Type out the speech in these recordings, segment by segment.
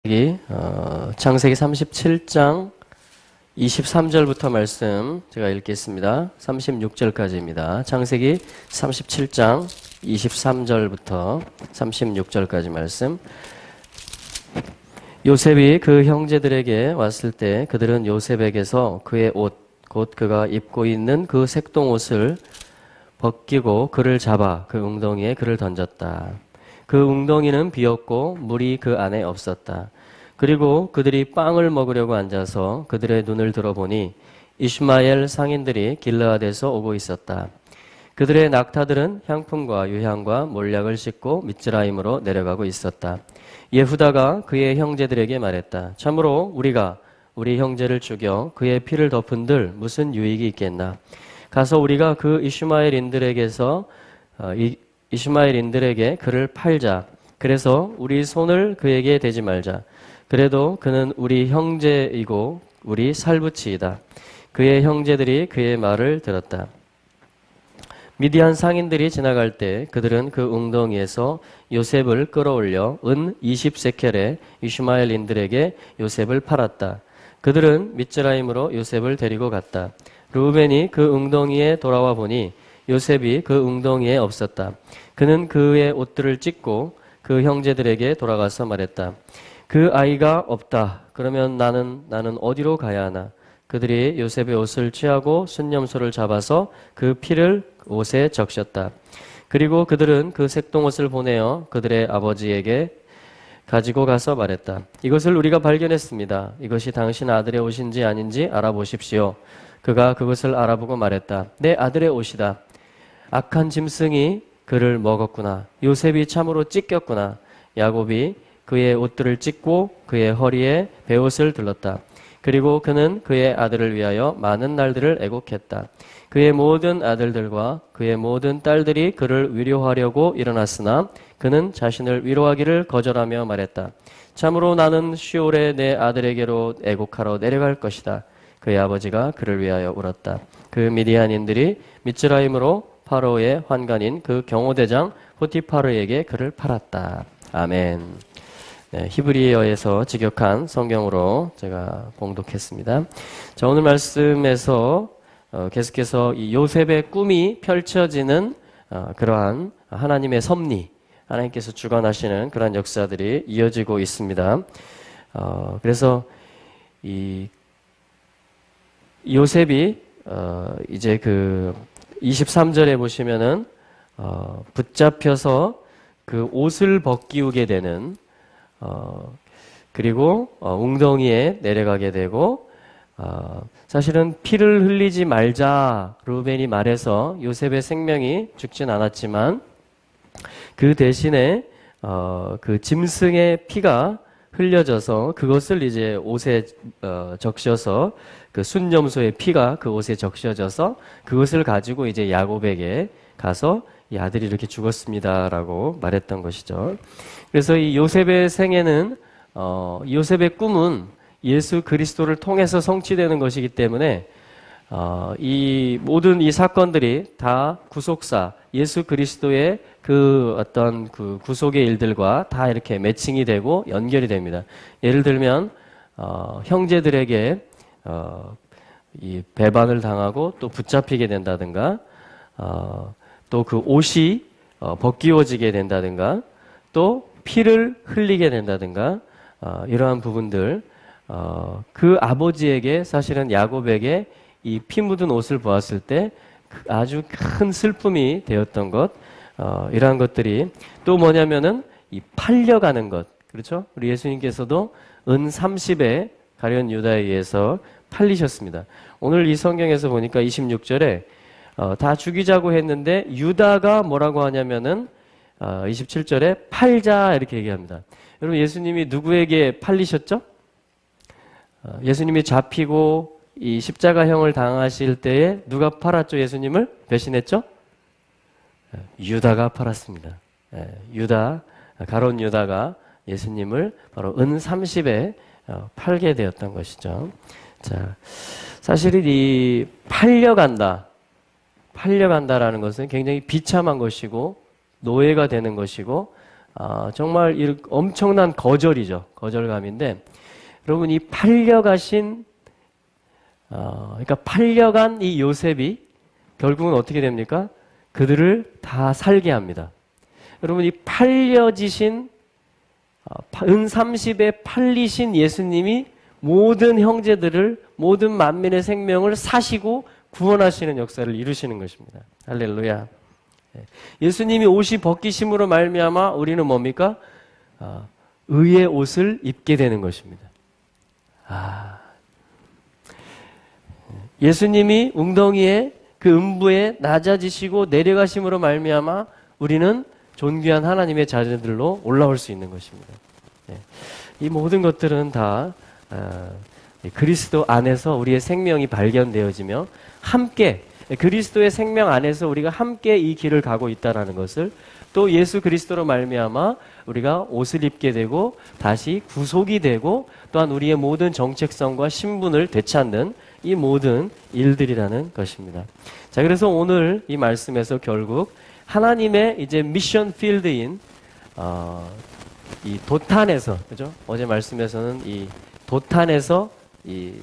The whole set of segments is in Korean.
창세기 37장 23절부터 말씀 제가 읽겠습니다. 36절까지입니다. 창세기 37장 23절부터 36절까지 말씀. 요셉이 그 형제들에게 왔을 때 그들은 요셉에게서 그의 옷, 곧 그가 입고 있는 그 색동옷을 벗기고 그를 잡아 그 웅덩이에 그를 던졌다. 그 웅덩이는 비었고 물이 그 안에 없었다. 그리고 그들이 빵을 먹으려고 앉아서 그들의 눈을 들어보니 이슈마엘 상인들이 길르앗에서 오고 있었다. 그들의 낙타들은 향품과 유향과 몰약을 싣고 미츠라임으로 내려가고 있었다. 예후다가 그의 형제들에게 말했다. 참으로 우리가 우리 형제를 죽여 그의 피를 덮은들 무슨 유익이 있겠나. 가서 우리가 그 이슈마엘인들에게 그를 팔자. 그래서 우리 손을 그에게 대지 말자. 그래도 그는 우리 형제이고 우리 살부치이다. 그의 형제들이 그의 말을 들었다. 미디안 상인들이 지나갈 때 그들은 그 웅덩이에서 요셉을 끌어올려 은 20세켈에 이슈마엘인들에게 요셉을 팔았다. 그들은 미츠라임으로 요셉을 데리고 갔다. 르우벤이 그 웅덩이에 돌아와 보니 요셉이 그 웅덩이에 없었다. 그는 그의 옷들을 찢고 그 형제들에게 돌아가서 말했다. 그 아이가 없다. 그러면 나는 어디로 가야 하나? 그들이 요셉의 옷을 취하고 순념소를 잡아서 그 피를 옷에 적셨다. 그리고 그들은 그 색동옷을 보내어 그들의 아버지에게 가지고 가서 말했다. 이것을 우리가 발견했습니다. 이것이 당신 아들의 옷인지 아닌지 알아보십시오. 그가 그것을 알아보고 말했다. 내 아들의 옷이다. 악한 짐승이 그를 먹었구나. 요셉이 참으로 찢겼구나. 야곱이 그의 옷들을 찢고 그의 허리에 베옷을 둘렀다. 그리고 그는 그의 아들을 위하여 많은 날들을 애곡했다. 그의 모든 아들들과 그의 모든 딸들이 그를 위로하려고 일어났으나 그는 자신을 위로하기를 거절하며 말했다. 참으로 나는 시올에 내 아들에게로 애곡하러 내려갈 것이다. 그의 아버지가 그를 위하여 울었다. 그 미디안인들이 미츠라임으로 파로의 환관인 그 경호대장 포티파르에게 그를 팔았다. 아멘. 네, 히브리어에서 직역한 성경으로 제가 봉독했습니다. 자, 오늘 말씀에서 계속해서 이 요셉의 꿈이 펼쳐지는 그러한 하나님의 섭리, 하나님께서 주관하시는 그러한 역사들이 이어지고 있습니다. 그래서 이 요셉이 이제 그 23절에 보시면은 붙잡혀서 그 옷을 벗기우게 되는 그리고 웅덩이에 내려가게 되고 사실은 피를 흘리지 말자 루벤이 말해서 요셉의 생명이 죽진 않았지만 그 대신에 그 짐승의 피가 흘려져서 그것을 이제 옷에 적셔서 그 순념소의 피가 그 옷에 적셔져서 그것을 가지고 이제 야곱에게 가서 이 아들이 이렇게 죽었습니다라고 말했던 것이죠. 그래서 이 요셉의 생애는 요셉의 꿈은 예수 그리스도를 통해서 성취되는 것이기 때문에 이 모든 이 사건들이 다 구속사 예수 그리스도의 그 어떤 그 구속의 일들과 다 이렇게 매칭이 되고 연결이 됩니다. 예를 들면 형제들에게 이 배반을 당하고 또 붙잡히게 된다든가 또 그 옷이 벗기워지게 된다든가 또 피를 흘리게 된다든가 이러한 부분들 그 아버지에게 사실은 야곱에게 이 피 묻은 옷을 보았을 때 아주 큰 슬픔이 되었던 것 이러한 것들이 또 뭐냐면은 이 팔려가는 것 그렇죠? 우리 예수님께서도 은 30에 가룟 유다에 의해서 팔리셨습니다. 오늘 이 성경에서 보니까 26절에 다 죽이자고 했는데 유다가 뭐라고 하냐면은 27절에 팔자 이렇게 얘기합니다. 여러분 예수님이 누구에게 팔리셨죠? 예수님이 잡히고 이 십자가형을 당하실 때에 누가 팔았죠? 예수님을 배신했죠? 유다가 팔았습니다. 유다, 가룟 유다가 예수님을 바로 은 30에 팔게 되었던 것이죠. 자, 사실은 이 팔려간다라는 것은 굉장히 비참한 것이고 노예가 되는 것이고 정말 엄청난 거절이죠. 거절감인데, 여러분, 이 팔려가신, 그러니까 팔려간 이 요셉이 결국은 어떻게 됩니까? 그들을 다 살게 합니다. 여러분, 이 팔려지신, 은 30에 팔리신 예수님이 모든 형제들을, 모든 만민의 생명을 사시고 구원하시는 역사를 이루시는 것입니다. 할렐루야. 예수님이 옷이 벗기심으로 말미암아 우리는 뭡니까? 의의 옷을 입게 되는 것입니다. 예수님이 웅덩이에 그 음부에 낮아지시고 내려가심으로 말미암아 우리는 존귀한 하나님의 자녀들로 올라올 수 있는 것입니다. 이 모든 것들은 다 그리스도 안에서 우리의 생명이 발견되어지며 함께 그리스도의 생명 안에서 우리가 함께 이 길을 가고 있다는 것을, 또 예수 그리스도로 말미암아 우리가 옷을 입게 되고 다시 구속이 되고 또한 우리의 모든 정체성과 신분을 되찾는 이 모든 일들이라는 것입니다. 자, 그래서 오늘 이 말씀에서 결국 하나님의 이제 미션 필드인 이 도탄에서, 그죠? 어제 말씀에서는 이 도탄에서 이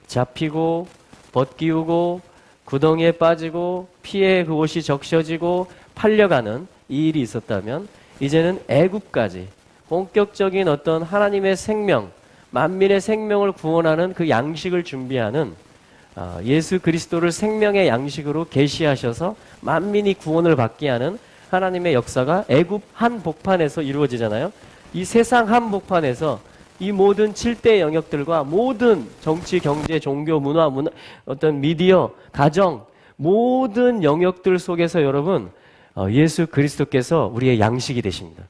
잡히고 벗기우고 구덩이에 빠지고 피에 그 옷이 적셔지고 팔려가는 이 일이 있었다면, 이제는 애굽까지 본격적인 어떤 하나님의 생명, 만민의 생명을 구원하는 그 양식을 준비하는 예수 그리스도를 생명의 양식으로 계시하셔서 만민이 구원을 받게 하는 하나님의 역사가 애굽 한복판에서 이루어지잖아요. 이 세상 한복판에서 이 모든 7대 영역들과 모든 정치, 경제, 종교, 문화, 어떤 미디어, 가정, 모든 영역들 속에서 여러분, 예수 그리스도께서 우리의 양식이 되십니다.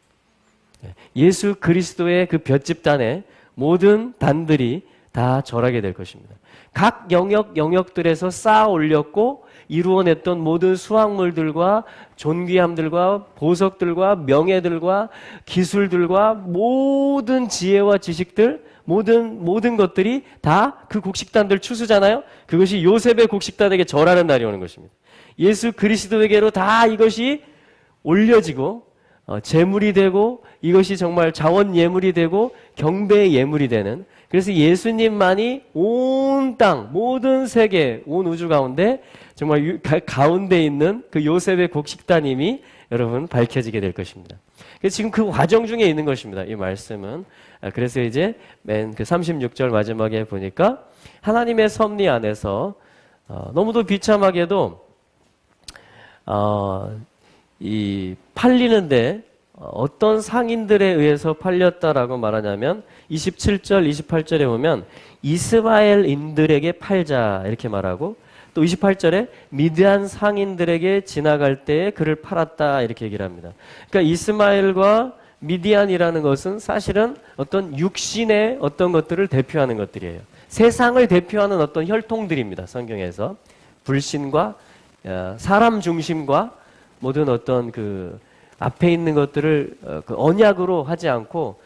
예수 그리스도의 그 볏집단에 모든 단들이 다 절하게 될 것입니다. 각 영역들에서 쌓아 올렸고 이루어냈던 모든 수확물들과 존귀함들과 보석들과 명예들과 기술들과 모든 지혜와 지식들, 모든 것들이 다 그 곡식단들 추수잖아요. 그것이 요셉의 곡식단에게 절하는 날이 오는 것입니다. 예수 그리스도에게로 다 이것이 올려지고 제물이 되고, 이것이 정말 자원 예물이 되고 경배의 예물이 되는, 그래서 예수님만이 온 땅, 모든 세계, 온 우주 가운데 정말 가운데 있는 그 요셉의 곡식단임이 여러분 밝혀지게 될 것입니다. 그래서 지금 그 과정 중에 있는 것입니다. 이 말씀은. 그래서 이제 맨 그 36절 마지막에 보니까 하나님의 섭리 안에서 너무도 비참하게도 이 팔리는데 어떤 상인들에 의해서 팔렸다라고 말하냐면 27절, 28절에 보면 이스마엘인들에게 팔자 이렇게 말하고, 또 28절에 미디안 상인들에게 지나갈 때에 그를 팔았다 이렇게 얘기를 합니다. 그러니까 이스마엘과 미디안이라는 것은 사실은 어떤 육신의 어떤 것들을 대표하는 것들이에요. 세상을 대표하는 어떤 혈통들입니다. 성경에서 불신과 사람 중심과 모든 어떤 그 앞에 있는 것들을 그 언약으로 하지 않고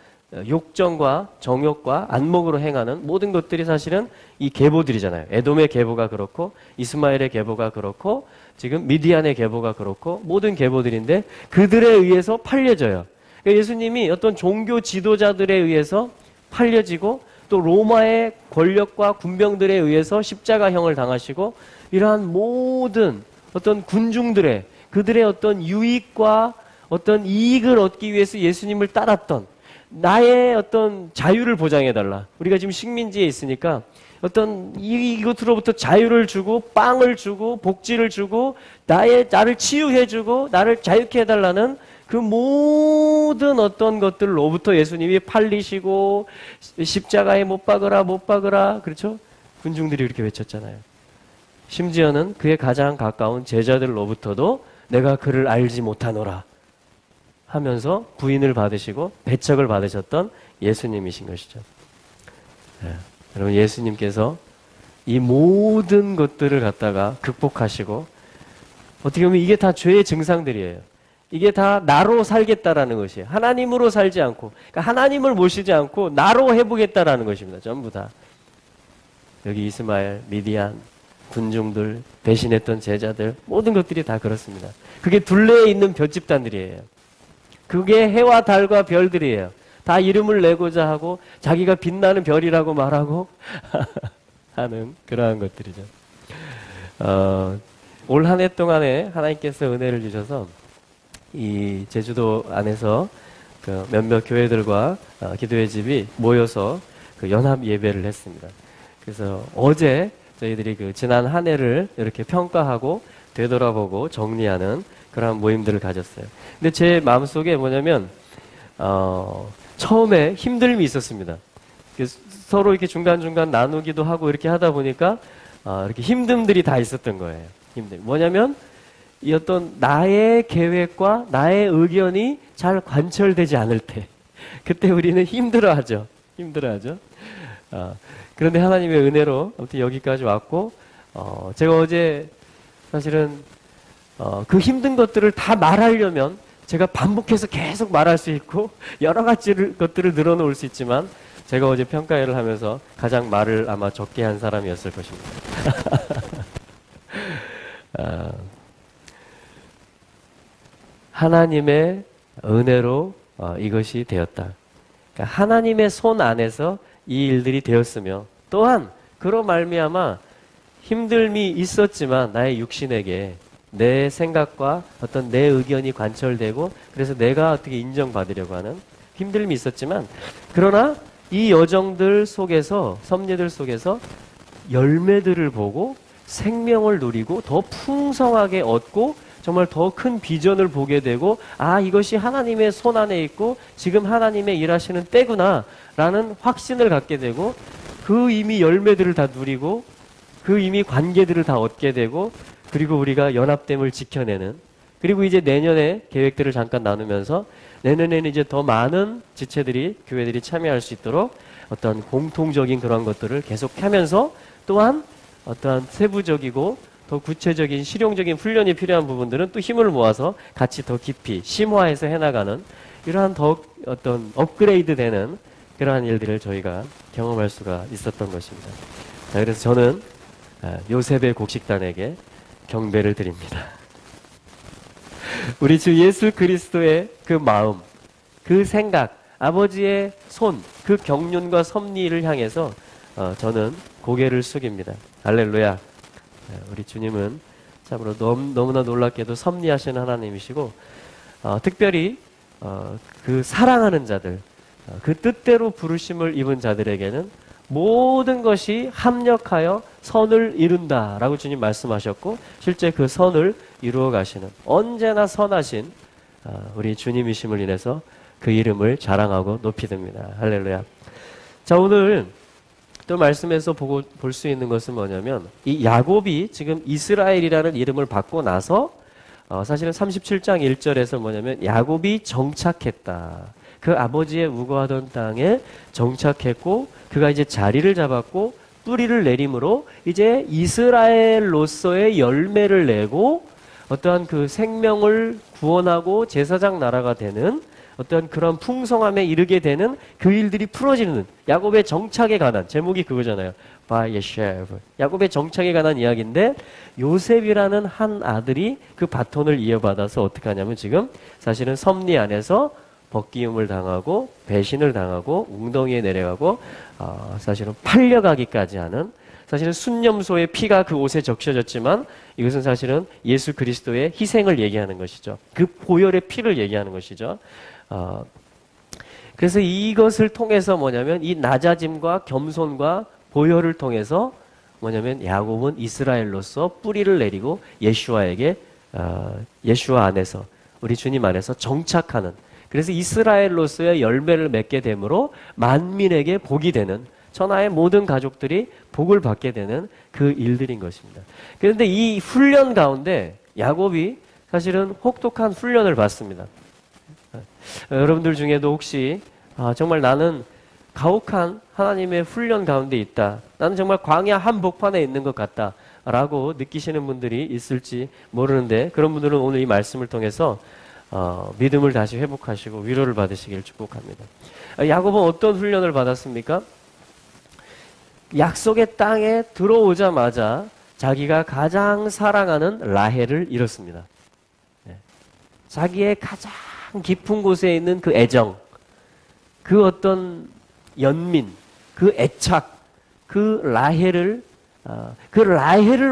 욕정과 정욕과 안목으로 행하는 모든 것들이 사실은 이 계보들이잖아요. 에돔의 계보가 그렇고 이스마엘의 계보가 그렇고 지금 미디안의 계보가 그렇고 모든 계보들인데 그들에 의해서 팔려져요. 그러니까 예수님이 어떤 종교 지도자들에 의해서 팔려지고 또 로마의 권력과 군병들에 의해서 십자가형을 당하시고, 이러한 모든 어떤 군중들의 그들의 어떤 유익과 어떤 이익을 얻기 위해서 예수님을 따랐던, 나의 어떤 자유를 보장해달라. 우리가 지금 식민지에 있으니까 어떤 이것으로부터 자유를 주고 빵을 주고 복지를 주고 나를 치유해주고 나를 자유케 해달라는 그 모든 어떤 것들로부터 예수님이 팔리시고 십자가에 못 박으라 그렇죠? 군중들이 이렇게 외쳤잖아요. 심지어는 그의 가장 가까운 제자들로부터도 내가 그를 알지 못하노라 하면서 부인을 받으시고 배척을 받으셨던 예수님이신 것이죠. 여러분, 예수님께서 이 모든 것들을 갖다가 극복하시고, 어떻게 보면 이게 다 죄의 증상들이에요. 이게 다 나로 살겠다라는 것이에요. 하나님으로 살지 않고, 그러니까 하나님을 모시지 않고 나로 해보겠다라는 것입니다. 전부 다. 여기 이스마엘, 미디안, 군중들, 배신했던 제자들, 모든 것들이 다 그렇습니다. 그게 둘레에 있는 볏집단들이에요. 그게 해와 달과 별들이에요. 다 이름을 내고자 하고 자기가 빛나는 별이라고 말하고 하는 그러한 것들이죠. 올 한 해 동안에 하나님께서 은혜를 주셔서 이 제주도 안에서 그 몇몇 교회들과 기도의 집이 모여서 그 연합 예배를 했습니다. 그래서 어제 저희들이 그 지난 한 해를 이렇게 평가하고 되돌아보고 정리하는 그런 모임들을 가졌어요. 근데 제 마음속에 뭐냐면 처음에 힘듦이 있었습니다. 서로 이렇게 중간중간 나누기도 하고 이렇게 하다 보니까 이렇게 힘듦들이 다 있었던 거예요. 뭐냐면 이 어떤 나의 계획과 나의 의견이 잘 관철되지 않을 때 그때 우리는 힘들어하죠. 그런데 하나님의 은혜로 아무튼 여기까지 왔고 제가 어제 사실은 그 힘든 것들을 다 말하려면 제가 반복해서 계속 말할 수 있고 여러 가지 것들을 늘어놓을 수 있지만 제가 어제 평가회를 하면서 가장 말을 아마 적게 한 사람이었을 것입니다. 하나님의 은혜로 이것이 되었다. 그러니까 하나님의 손 안에서 이 일들이 되었으며 또한 그로 말미암아 힘듦이 있었지만 나의 육신에게 내 생각과 어떤 내 의견이 관철되고 그래서 내가 어떻게 인정받으려고 하는 힘듦이 있었지만 그러나 이 여정들 속에서 섭리들 속에서 열매들을 보고 생명을 누리고 더 풍성하게 얻고 정말 더 큰 비전을 보게 되고 이것이 하나님의 손 안에 있고 지금 하나님의 일하시는 때구나 라는 확신을 갖게 되고 그 이미 열매들을 다 누리고 그 이미 관계들을 다 얻게 되고 그리고 우리가 연합됨을 지켜내는 그리고 이제 내년에 계획들을 잠깐 나누면서 내년에는 이제 더 많은 지체들이 교회들이 참여할 수 있도록 어떤 공통적인 그런 것들을 계속 하면서 또한 어떠한 세부적이고 더 구체적인 실용적인 훈련이 필요한 부분들은 또 힘을 모아서 같이 더 깊이 심화해서 해나가는 이러한 더 어떤 업그레이드 되는 그러한 일들을 저희가 경험할 수가 있었던 것입니다. 자, 그래서 저는 요셉의 곡식단에게 경배를 드립니다. 우리 주 예수 그리스도의 그 마음, 그 생각, 아버지의 손, 그 경륜과 섭리를 향해서 저는 고개를 숙입니다. 할렐루야. 우리 주님은 참으로 너무나 놀랍게도 섭리하시는 하나님이시고 특별히 그 사랑하는 자들, 그 뜻대로 부르심을 입은 자들에게는 모든 것이 합력하여 선을 이룬다라고 주님 말씀하셨고 실제 그 선을 이루어 가시는 언제나 선하신 우리 주님이심을 인해서 그 이름을 자랑하고 높이 듭니다. 할렐루야. 자, 오늘 또 말씀에서 볼 수 있는 것은 뭐냐면 이 야곱이 지금 이스라엘이라는 이름을 받고 나서 사실은 37장 1절에서 뭐냐면 야곱이 정착했다. 그 아버지의 우거하던 땅에 정착했고 그가 이제 자리를 잡았고 뿌리를 내림으로 이제 이스라엘로서의 열매를 내고 어떠한 그 생명을 구원하고 제사장 나라가 되는 어떤 그런 풍성함에 이르게 되는 그 일들이 풀어지는 야곱의 정착에 관한 제목이 그거잖아요. 바예셰브. 야곱의 정착에 관한 이야기인데 요셉이라는 한 아들이 그 바톤을 이어받아서 어떻게 하냐면 지금 사실은 섭리 안에서 벗기움을 당하고 배신을 당하고 웅덩이에 내려가고 사실은 팔려가기까지 하는 사실은 순념소의 피가 그 옷에 적셔졌지만 이것은 사실은 예수 그리스도의 희생을 얘기하는 것이죠. 그 보혈의 피를 얘기하는 것이죠. 그래서 이것을 통해서 뭐냐면 이 낮아짐과 겸손과 보혈을 통해서 뭐냐면 야곱은 이스라엘로서 뿌리를 내리고 예수와에게 예수와 안에서 우리 주님 안에서 정착하는 그래서 이스라엘로서의 열매를 맺게 되므로 만민에게 복이 되는 천하의 모든 가족들이 복을 받게 되는 그 일들인 것입니다. 그런데 이 훈련 가운데 야곱이 사실은 혹독한 훈련을 받습니다. 여러분들 중에도 혹시 정말 나는 가혹한 하나님의 훈련 가운데 있다. 나는 정말 광야 한복판에 있는 것 같다. 라고 느끼시는 분들이 있을지 모르는데 그런 분들은 오늘 이 말씀을 통해서 믿음을 다시 회복하시고 위로를 받으시길 축복합니다. 야곱은 어떤 훈련을 받았습니까? 약속의 땅에 들어오자마자 자기가 가장 사랑하는 라헬을 잃었습니다. 자기의 가장 참 깊은 곳에 있는 그 애정, 그 어떤 연민, 그 애착, 그 라헬을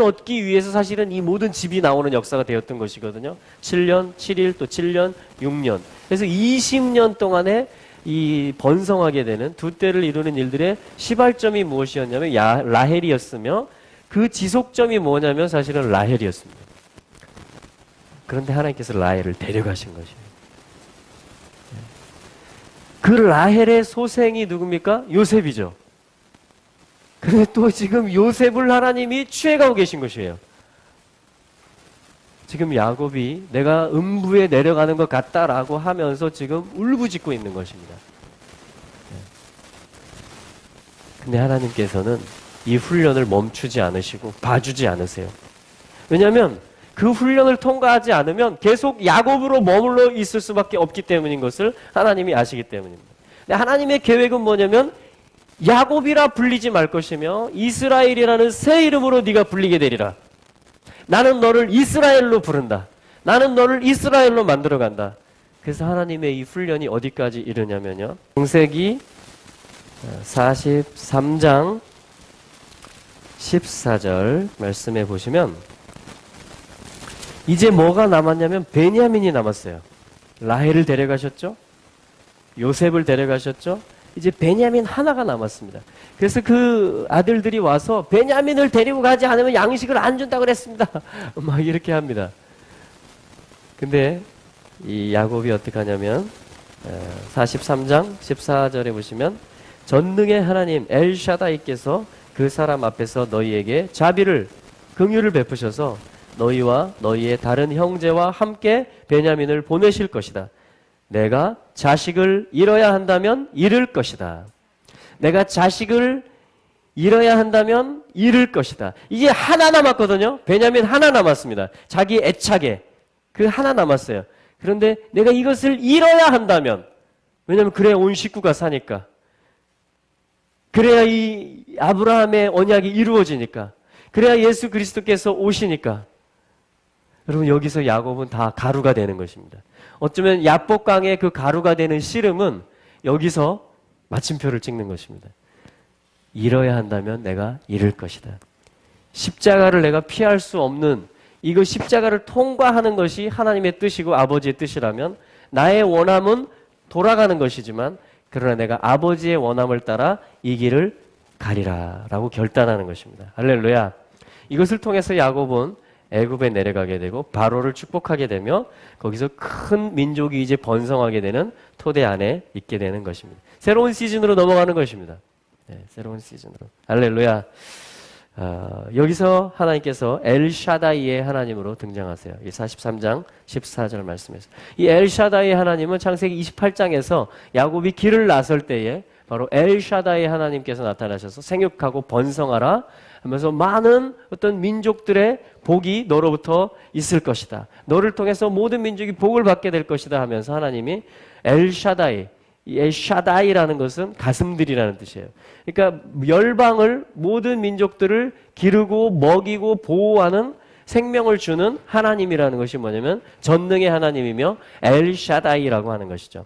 얻기 위해서 사실은 이 모든 집이 나오는 역사가 되었던 것이거든요. 7년, 7일, 또 7년, 6년. 그래서 20년 동안에 이 번성하게 되는 두 때를 이루는 일들의 시발점이 무엇이었냐면 라헬이었으며, 그 지속점이 뭐냐면 사실은 라헬이었습니다. 그런데 하나님께서 라헬을 데려가신 것이에요. 그 라헬의 소생이 누굽니까? 요셉이죠. 그런데 또 지금 요셉을 하나님이 취해가고 계신 것이에요. 지금 야곱이 내가 음부에 내려가는 것 같다라고 하면서 지금 울부짖고 있는 것입니다. 근데 하나님께서는 이 훈련을 멈추지 않으시고 봐주지 않으세요. 왜냐하면 그 훈련을 통과하지 않으면 계속 야곱으로 머물러 있을 수밖에 없기 때문인 것을 하나님이 아시기 때문입니다. 근데 하나님의 계획은 뭐냐면 야곱이라 불리지 말 것이며 이스라엘이라는 새 이름으로 네가 불리게 되리라. 나는 너를 이스라엘로 부른다. 나는 너를 이스라엘로 만들어간다. 그래서 하나님의 이 훈련이 어디까지 이르냐면요, 창세기 43장 14절 말씀해 보시면 이제 뭐가 남았냐면 베냐민이 남았어요. 라헬을 데려가셨죠? 요셉을 데려가셨죠? 이제 베냐민 하나가 남았습니다. 그래서 그 아들들이 와서 베냐민을 데리고 가지 않으면 양식을 안 준다고 그랬습니다. 막 이렇게 합니다. 근데 이 야곱이 어떻게 하냐면 43장 14절에 보시면 전능의 하나님 엘샤다이께서 그 사람 앞에서 너희에게 자비를, 긍휼을 베푸셔서 너희와 너희의 다른 형제와 함께 베냐민을 보내실 것이다. 내가 자식을 잃어야 한다면 잃을 것이다. 내가 자식을 잃어야 한다면 잃을 것이다. 이제 하나 남았거든요. 베냐민 하나 남았습니다. 자기 애착에 그 하나 남았어요. 그런데 내가 이것을 잃어야 한다면, 왜냐하면 그래야 온 식구가 사니까, 그래야 이 아브라함의 언약이 이루어지니까, 그래야 예수 그리스도께서 오시니까. 여러분, 여기서 야곱은 다 가루가 되는 것입니다. 어쩌면 야복강의 그 가루가 되는 씨름은 여기서 마침표를 찍는 것입니다. 잃어야 한다면 내가 잃을 것이다. 십자가를 내가 피할 수 없는, 이거 십자가를 통과하는 것이 하나님의 뜻이고 아버지의 뜻이라면 나의 원함은 돌아가는 것이지만, 그러나 내가 아버지의 원함을 따라 이 길을 가리라 라고 결단하는 것입니다. 할렐루야. 이것을 통해서 야곱은 애굽에 내려가게 되고 바로를 축복하게 되며 거기서 큰 민족이 이제 번성하게 되는 토대 안에 있게 되는 것입니다. 새로운 시즌으로 넘어가는 것입니다. 네, 새로운 시즌으로. 할렐루야. 여기서 하나님께서 엘샤다이의 하나님으로 등장하세요. 이 43장 14절 말씀에서. 이 엘샤다이의 하나님은 창세기 28장에서 야곱이 길을 나설 때에 바로 엘샤다이의 하나님께서 나타나셔서 생육하고 번성하라 하면서 많은 어떤 민족들의 복이 너로부터 있을 것이다. 너를 통해서 모든 민족이 복을 받게 될 것이다 하면서 하나님이 엘샤다이, 이 엘샤다이라는 것은 가슴들이라는 뜻이에요. 그러니까 열방을, 모든 민족들을 기르고 먹이고 보호하는, 생명을 주는 하나님이라는 것이 뭐냐면 전능의 하나님이며 엘샤다이라고 하는 것이죠.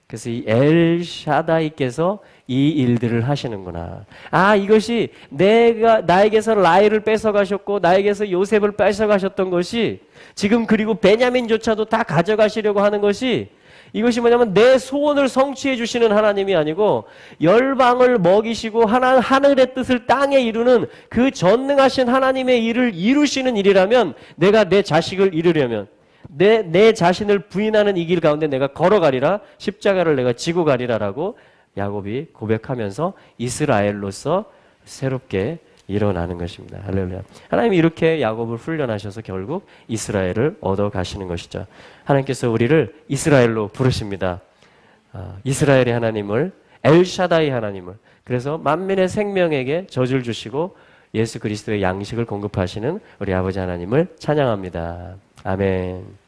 그래서 이 엘샤다이께서 이 일들을 하시는구나. 아, 이것이 나에게서 라헬을 뺏어가셨고 나에게서 요셉을 뺏어가셨던 것이 지금, 그리고 베냐민조차도 다 가져가시려고 하는 것이, 이것이 뭐냐면 내 소원을 성취해 주시는 하나님이 아니고 열방을 먹이시고 하늘의 뜻을 땅에 이루는 그 전능하신 하나님의 일을 이루시는 일이라면, 내가 내 자식을 잃으려면 내 자신을 부인하는 이 길 가운데 내가 걸어가리라, 십자가를 내가 지고 가리라라고 야곱이 고백하면서 이스라엘로서 새롭게 일어나는 것입니다. 할렐루야. 하나님이 이렇게 야곱을 훈련하셔서 결국 이스라엘을 얻어 가시는 것이죠. 하나님께서 우리를 이스라엘로 부르십니다. 이스라엘의 하나님을, 엘샤다이 하나님을, 그래서 만민의 생명에게 젖을 주시고 예수 그리스도의 양식을 공급하시는 우리 아버지 하나님을 찬양합니다. 아멘.